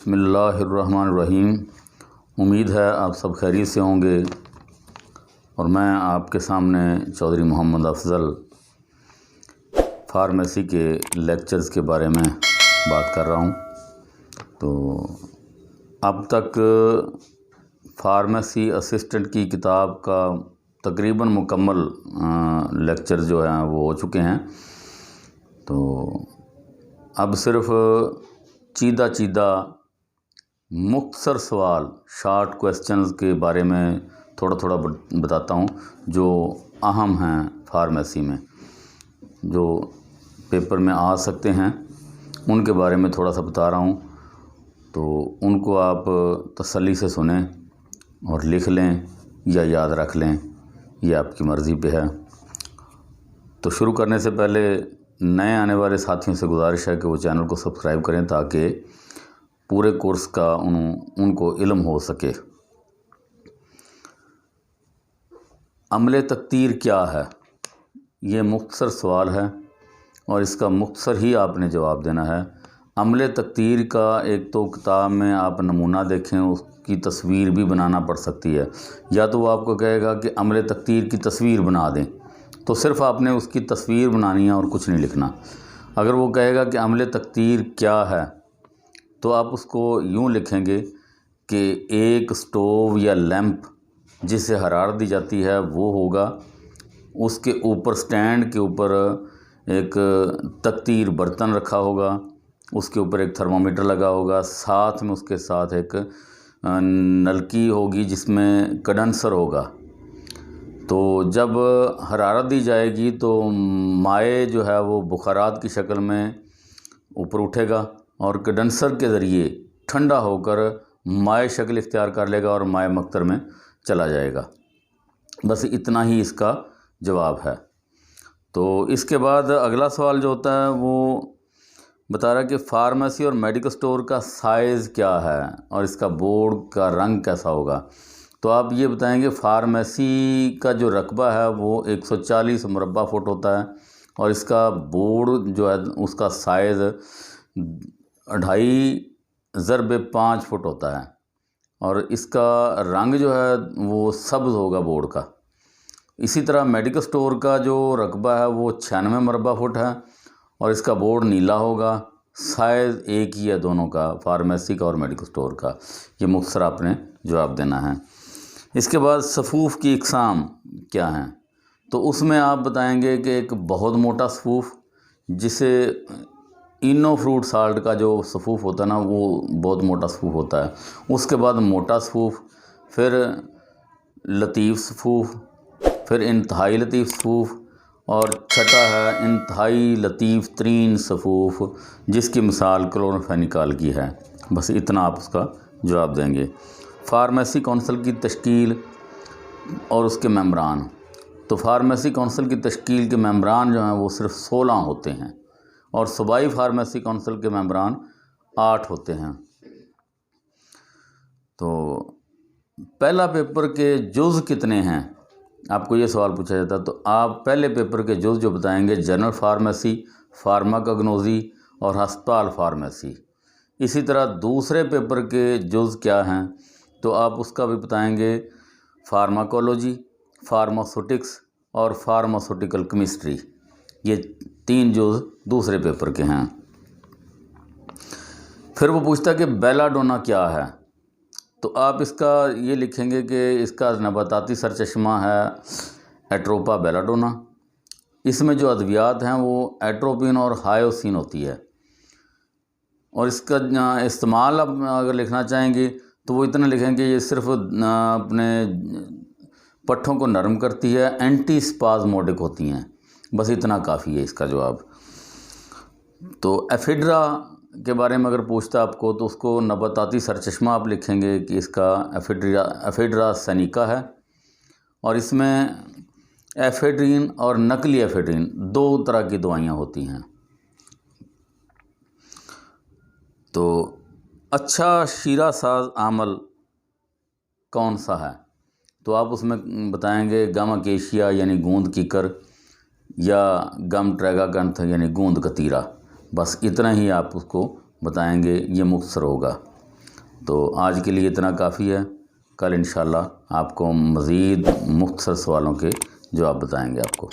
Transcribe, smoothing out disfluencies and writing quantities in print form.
بسم اللہ الرحمن الرحیم۔ امید ہے آپ سب خیریت سے ہوں گے، اور میں آپ کے سامنے چودھری محمد افضل فارمیسی کے لیکچرز کے بارے میں بات کر رہا ہوں۔ تو اب تک فارمیسی اسسٹنٹ کی کتاب کا تقریباً مکمل لیکچر جو ہیں وہ ہو چکے ہیں، تو اب صرف چیدہ مختصر سوال شارٹ کویسچنز کے بارے میں تھوڑا بتاتا ہوں جو اہم ہیں فارمیسی میں، جو پیپر میں آ سکتے ہیں، ان کے بارے میں تھوڑا سا بتا رہا ہوں۔ تو ان کو آپ تسلی سے سنیں اور لکھ لیں یا یاد رکھ لیں، یہ آپ کی مرضی پہ ہے۔ تو شروع کرنے سے پہلے نئے آنے والے ساتھیوں سے گزارش ہے کہ وہ چینل کو سبسکرائب کریں تاکہ پورے کورس کا ان کو علم ہو سکے۔ عمل تقدیر کیا ہے؟ یہ مختصر سوال ہے اور اس کا مختصر ہی آپ نے جواب دینا ہے۔ عمل تقدیر کا ایک تو کتاب میں آپ نمونہ دیکھیں، اس کی تصویر بھی بنانا پڑ سکتی ہے، یا تو وہ آپ کو کہے گا کہ عمل تقدیر کی تصویر بنا دیں، تو صرف آپ نے اس کی تصویر بنانی ہے اور کچھ نہیں لکھنا۔ اگر وہ کہے گا کہ عمل تقدیر کیا ہے، تو آپ اس کو یوں لکھیں گے کہ ایک سٹوو یا لیمپ جسے حرارت دی جاتی ہے وہ ہوگا، اس کے اوپر سٹینڈ کے اوپر ایک تقدیر برتن رکھا ہوگا، اس کے اوپر ایک تھرمومیٹر لگا ہوگا، ساتھ میں اس کے ساتھ ایک نلکی ہوگی جس میں کنڈنسر ہوگا۔ تو جب حرارت دی جائے گی تو مائع جو ہے وہ بخارات کی شکل میں اوپر اٹھے گا اور کنڈنسر کے ذریعے ٹھنڈا ہو کر مائع شکل اختیار کر لے گا اور مائع مقطر میں چلا جائے گا۔ بس اتنا ہی اس کا جواب ہے۔ تو اس کے بعد اگلا سوال جو ہوتا ہے وہ بتا رہا ہے کہ فارمیسی اور میڈیکل سٹور کا سائز کیا ہے اور اس کا بورڈ کا رنگ کیسا ہوگا۔ تو آپ یہ بتائیں گے فارمیسی کا جو رقبہ ہے وہ 140 مربع فٹ ہوتا ہے، اور اس کا بورڈ جو ہے اس کا سائز 2.5 × 5 فٹ ہوتا ہے، اور اس کا رنگ جو ہے وہ سبز ہوگا بورڈ کا۔ اسی طرح میڈیکل سٹور کا جو رقبہ ہے وہ 96 مربع فٹ ہے، اور اس کا بورڈ نیلا ہوگا۔ سائز ایک ہی ہے دونوں کا، فارمیسی کا اور میڈیکل سٹور کا۔ یہ مختصر آپ نے جواب دینا ہے۔ اس کے بعد صفوف کی اقسام کیا ہیں، تو اس میں آپ بتائیں گے کہ ایک بہت موٹا صفوف جسے اینو فروٹ سالٹ کا جو صفوف ہوتا ہے نا وہ بہت موٹا صفوف ہوتا ہے، اس کے بعد موٹا صفوف، پھر لطیف صفوف، پھر انتہائی لطیف صفوف، اور چھٹا ہے انتہائی لطیف ترین صفوف جس کی مثال کلورامفینیکال کی ہے۔ بس اتنا آپ اس کا جواب دیں گے۔ فارمیسی کونسل کی تشکیل اور اس کے ممبران، تو فارمیسی کونسل کی تشکیل کے ممبران جو ہیں وہ صرف 16 ہوتے ہیں، اور صوبائی فارمیسی کونسل کے ممبران 8 ہوتے ہیں۔ تو پہلا پیپر کے جز کتنے ہیں، آپ کو یہ سوال پوچھا جاتا ہے، تو آپ پہلے پیپر کے جز جو بتائیں گے جنرل فارمیسی، فارماکوگنوسی اور ہسپتال فارمیسی۔ اسی طرح دوسرے پیپر کے جز کیا ہیں، تو آپ اس کا بھی بتائیں گے فارماکولوجی، فارماسوٹکس اور فارماسوٹیکل کیمسٹری۔ یہ 3 جز دوسرے پیپر کے ہیں۔ پھر وہ پوچھتا ہے کہ بیلا ڈونا کیا ہے، تو آپ اس کا یہ لکھیں گے کہ اس کا نباتاتی سرچشمہ ہے ایٹروپا بیلا ڈونا۔ اس میں جو ادویات ہیں وہ ایٹروپین اور ہائیوسین ہوتی ہے، اور اس کا استعمال آپ اگر لکھنا چاہیں گے تو وہ اتنا لکھیں کہ یہ صرف اپنے پٹھوں کو نرم کرتی ہے، اینٹی اسپازموڈک ہوتی ہیں۔ بس اتنا کافی ہے اس کا جواب۔ تو ایفیڈرا کے بارے میں اگر پوچھتا آپ کو تو اس کو نباتاتی سرچشمہ آپ لکھیں گے کہ اس کا ایفیڈرا سینیکا ہے، اور اس میں ایفیڈرین اور نقلی ایفیڈرین 2 طرح کی دوائیاں ہوتی ہیں۔ تو اچھا شیرہ ساز عامل کون سا ہے، تو آپ اس میں بتائیں گے گم اکیشیا یعنی گوند کیکر، یا گم ٹریگاکنتھ یعنی گوند کتیرا۔ بس اتنا ہی آپ اس کو بتائیں گے، یہ مختصر ہوگا۔ تو آج کے لیے اتنا کافی ہے، کل انشاءاللہ آپ کو مزید مختصر سوالوں کے جواب بتائیں گے آپ کو۔